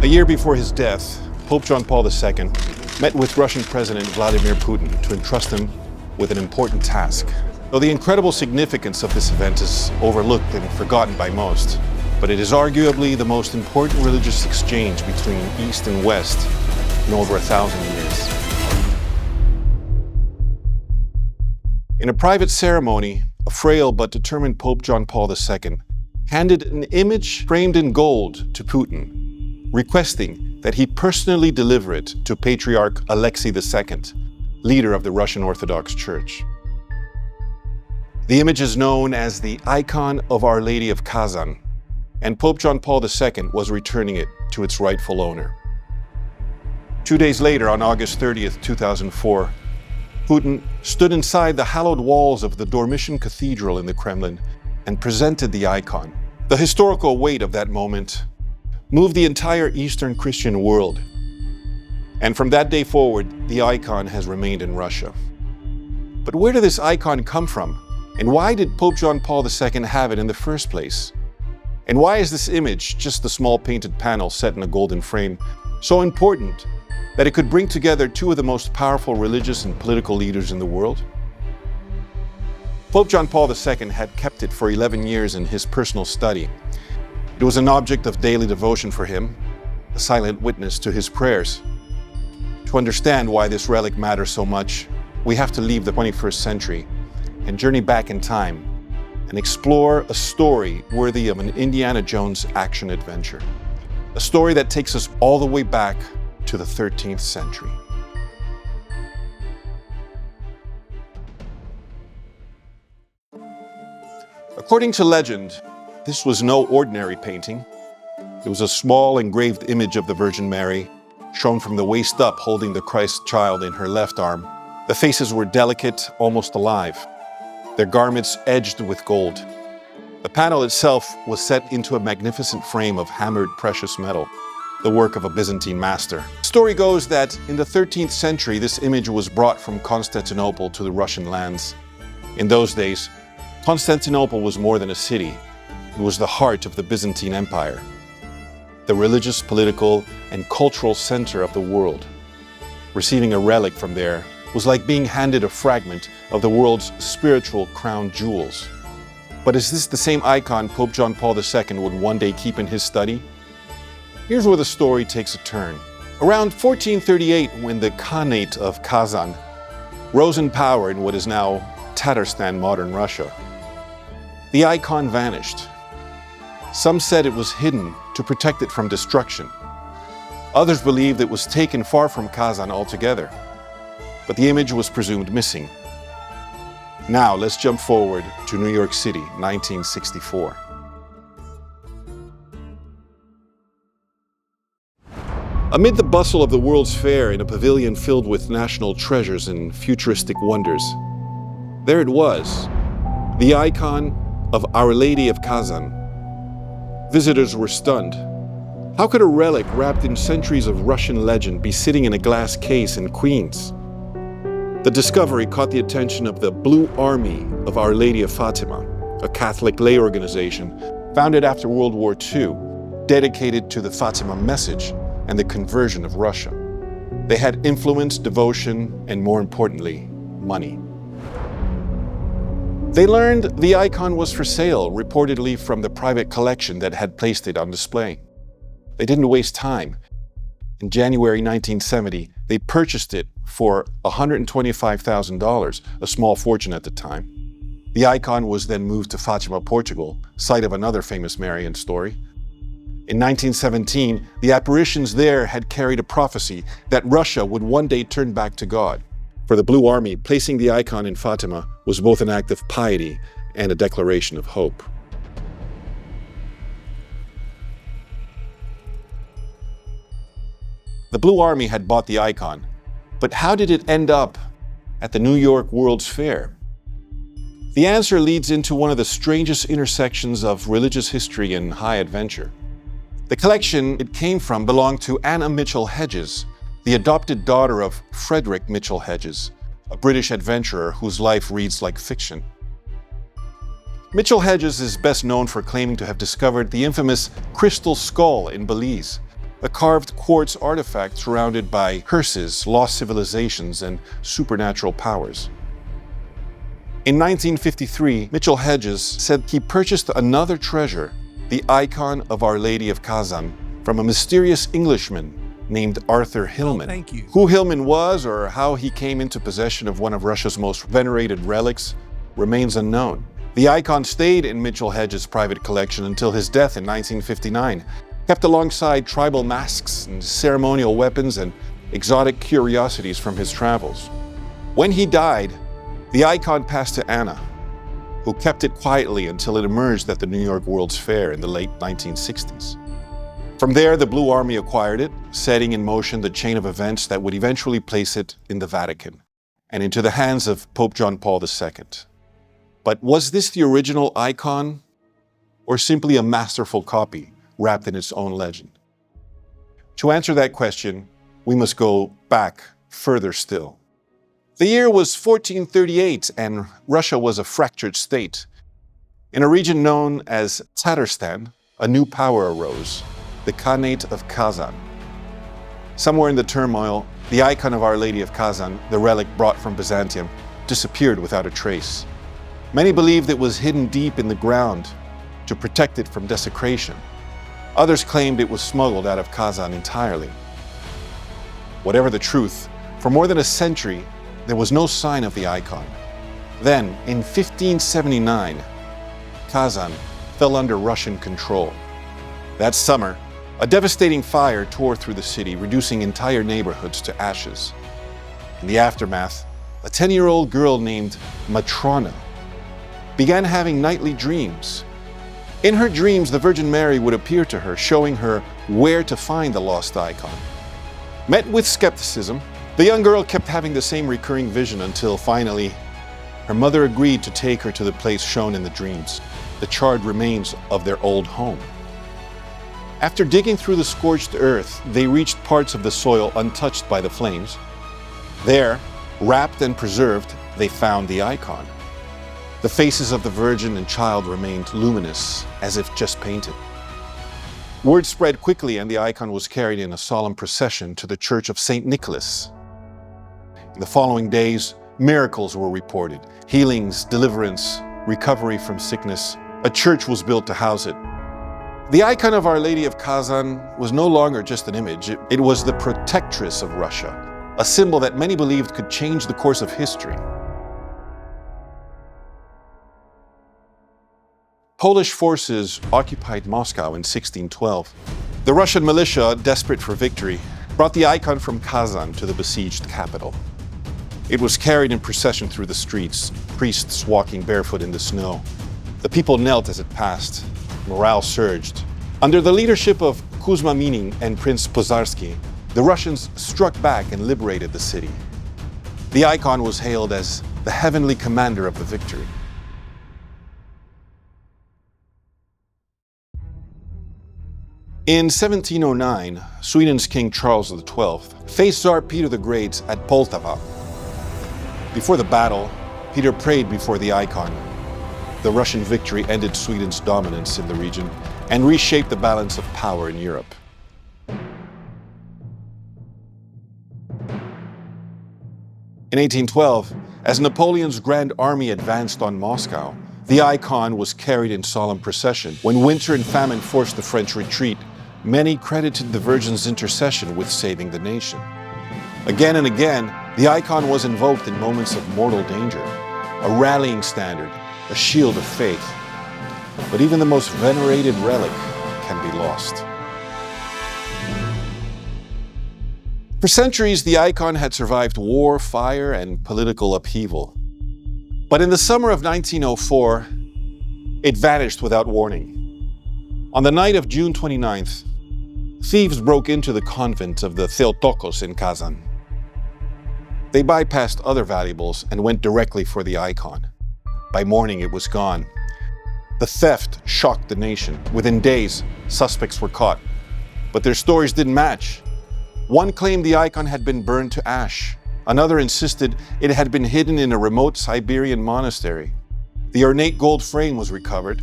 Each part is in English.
A year before his death, Pope John Paul II met with Russian President Vladimir Putin to entrust him with an important task. Though the incredible significance of this event is overlooked and forgotten by most, but it is arguably the most important religious exchange between East and West in over 1,000 years. In a private ceremony, a frail but determined Pope John Paul II handed an image framed in gold to Putin, requesting that he personally deliver it to Patriarch Alexei II, leader of the Russian Orthodox Church. The image is known as the Icon of Our Lady of Kazan, and Pope John Paul II was returning it to its rightful owner. 2 days later, on August 30th, 2004, Putin stood inside the hallowed walls of the Dormition Cathedral in the Kremlin and presented the icon. The historical weight of that moment moved the entire Eastern Christian world. And from that day forward, the icon has remained in Russia. But where did this icon come from? And why did Pope John Paul II have it in the first place? And why is this image, just a small painted panel set in a golden frame, so important that it could bring together two of the most powerful religious and political leaders in the world? Pope John Paul II had kept it for 11 years in his personal study. It was an object of daily devotion for him, a silent witness to his prayers. To understand why this relic matters so much, we have to leave the 21st century and journey back in time and explore a story worthy of an Indiana Jones action adventure. A story that takes us all the way back to the 13th century. According to legend, this was no ordinary painting. It was a small engraved image of the Virgin Mary, shown from the waist up holding the Christ child in her left arm. The faces were delicate, almost alive, their garments edged with gold. The panel itself was set into a magnificent frame of hammered precious metal, the work of a Byzantine master. The story goes that in the 13th century, this image was brought from Constantinople to the Russian lands. In those days, Constantinople was more than a city. It was the heart of the Byzantine Empire, the religious, political, and cultural center of the world. Receiving a relic from there was like being handed a fragment of the world's spiritual crown jewels. But is this the same icon Pope John Paul II would one day keep in his study? Here's where the story takes a turn. Around 1438, when the Khanate of Kazan rose in power in what is now Tatarstan, modern Russia, the icon vanished. Some said it was hidden to protect it from destruction. Others believed it was taken far from Kazan altogether, but the image was presumed missing. Now let's jump forward to New York City, 1964. Amid the bustle of the World's Fair in a pavilion filled with national treasures and futuristic wonders, there it was, the icon of Our Lady of Kazan. Visitors were stunned. How could a relic wrapped in centuries of Russian legend be sitting in a glass case in Queens? The discovery caught the attention of the Blue Army of Our Lady of Fatima, a Catholic lay organization founded after World War II, dedicated to the Fatima message and the conversion of Russia. They had influence, devotion, and more importantly, money. They learned the icon was for sale, reportedly from the private collection that had placed it on display. They didn't waste time. In January 1970, they purchased it for $125,000, a small fortune at the time. The icon was then moved to Fatima, Portugal, site of another famous Marian story. In 1917, the apparitions there had carried a prophecy that Russia would one day turn back to God. For the Blue Army, placing the icon in Fatima was both an act of piety and a declaration of hope. The Blue Army had bought the icon, but how did it end up at the New York World's Fair? The answer leads into one of the strangest intersections of religious history and high adventure. The collection it came from belonged to Anna Mitchell-Hedges, the adopted daughter of Frederick Mitchell-Hedges, a British adventurer whose life reads like fiction. Mitchell-Hedges is best known for claiming to have discovered the infamous Crystal Skull in Belize, a carved quartz artifact surrounded by curses, lost civilizations, and supernatural powers. In 1953, Mitchell-Hedges said he purchased another treasure, the Icon of Our Lady of Kazan, from a mysterious Englishman named Arthur Hillman. Thank you. Who Hillman was or how he came into possession of one of Russia's most venerated relics remains unknown. The icon stayed in Mitchell-Hedges' private collection until his death in 1959, kept alongside tribal masks and ceremonial weapons and exotic curiosities from his travels. When he died, the icon passed to Anna, who kept it quietly until it emerged at the New York World's Fair in the late 1960s. From there, the Blue Army acquired it, setting in motion the chain of events that would eventually place it in the Vatican and into the hands of Pope John Paul II. But was this the original icon, or simply a masterful copy wrapped in its own legend? To answer that question, we must go back further still. The year was 1438, and Russia was a fractured state. In a region known as Tatarstan, a new power arose, the Khanate of Kazan. Somewhere in the turmoil, the icon of Our Lady of Kazan, the relic brought from Byzantium, disappeared without a trace. Many believed it was hidden deep in the ground to protect it from desecration. Others claimed it was smuggled out of Kazan entirely. Whatever the truth, for more than a century, there was no sign of the icon. Then, in 1579, Kazan fell under Russian control. That summer, a devastating fire tore through the city, reducing entire neighborhoods to ashes. In the aftermath, a 10-year-old girl named Matrona began having nightly dreams. In her dreams, the Virgin Mary would appear to her, showing her where to find the lost icon. Met with skepticism, the young girl kept having the same recurring vision until finally, her mother agreed to take her to the place shown in the dreams, the charred remains of their old home. After digging through the scorched earth, they reached parts of the soil untouched by the flames. There, wrapped and preserved, they found the icon. The faces of the Virgin and Child remained luminous, as if just painted. Word spread quickly, and the icon was carried in a solemn procession to the Church of St. Nicholas. In the following days, miracles were reported: healings, deliverance, recovery from sickness. A church was built to house it. The icon of Our Lady of Kazan was no longer just an image. It was the protectress of Russia, a symbol that many believed could change the course of history. Polish forces occupied Moscow in 1612. The Russian militia, desperate for victory, brought the icon from Kazan to the besieged capital. It was carried in procession through the streets, priests walking barefoot in the snow. The people knelt as it passed. Morale surged. Under the leadership of Kuzma Minin and Prince Pozarsky, the Russians struck back and liberated the city. The icon was hailed as the heavenly commander of the victory. In 1709, Sweden's King Charles XII faced Tsar Peter the Great at Poltava. Before the battle, Peter prayed before the icon. The Russian victory ended Sweden's dominance in the region and reshaped the balance of power in Europe. In 1812, as Napoleon's Grand Army advanced on Moscow, the icon was carried in solemn procession. When winter and famine forced the French retreat, many credited the Virgin's intercession with saving the nation. Again and again, the icon was invoked in moments of mortal danger, a rallying standard, a shield of faith. But even the most venerated relic can be lost. For centuries, the icon had survived war, fire, and political upheaval. But in the summer of 1904, it vanished without warning. On the night of June 29th, thieves broke into the convent of the Theotokos in Kazan. They bypassed other valuables and went directly for the icon. By morning, it was gone. The theft shocked the nation. Within days, suspects were caught. But their stories didn't match. One claimed the icon had been burned to ash. Another insisted it had been hidden in a remote Siberian monastery. The ornate gold frame was recovered.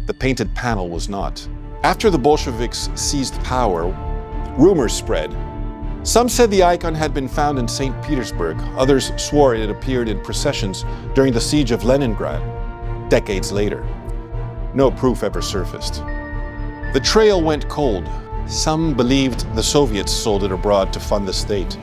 The painted panel was not. After the Bolsheviks seized power, Rumors spread. Some said the icon had been found in St. Petersburg. Others swore it appeared in processions during the siege of Leningrad, decades later. No proof ever surfaced. The trail went cold. Some believed the Soviets sold it abroad to fund the state.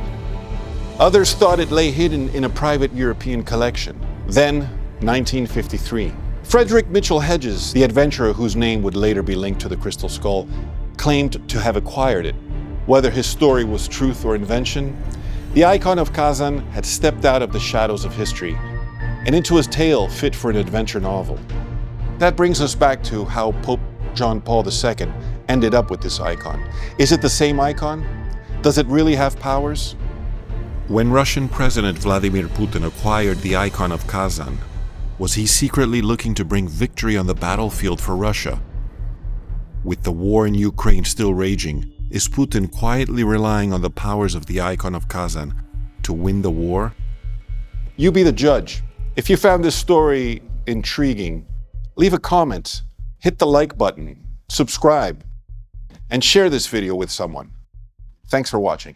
Others thought it lay hidden in a private European collection. Then, 1953. Frederick Mitchell-Hedges, the adventurer whose name would later be linked to the Crystal Skull, claimed to have acquired it. Whether his story was truth or invention, the Icon of Kazan had stepped out of the shadows of history and into a tale fit for an adventure novel. That brings us back to how Pope John Paul II ended up with this icon. Is it the same icon? Does it really have powers? When Russian President Vladimir Putin acquired the Icon of Kazan, was he secretly looking to bring victory on the battlefield for Russia? With the war in Ukraine still raging, is Putin quietly relying on the powers of the Icon of Kazan to win the war? You be the judge. If you found this story intriguing, leave a comment, hit the like button, subscribe, and share this video with someone. Thanks for watching.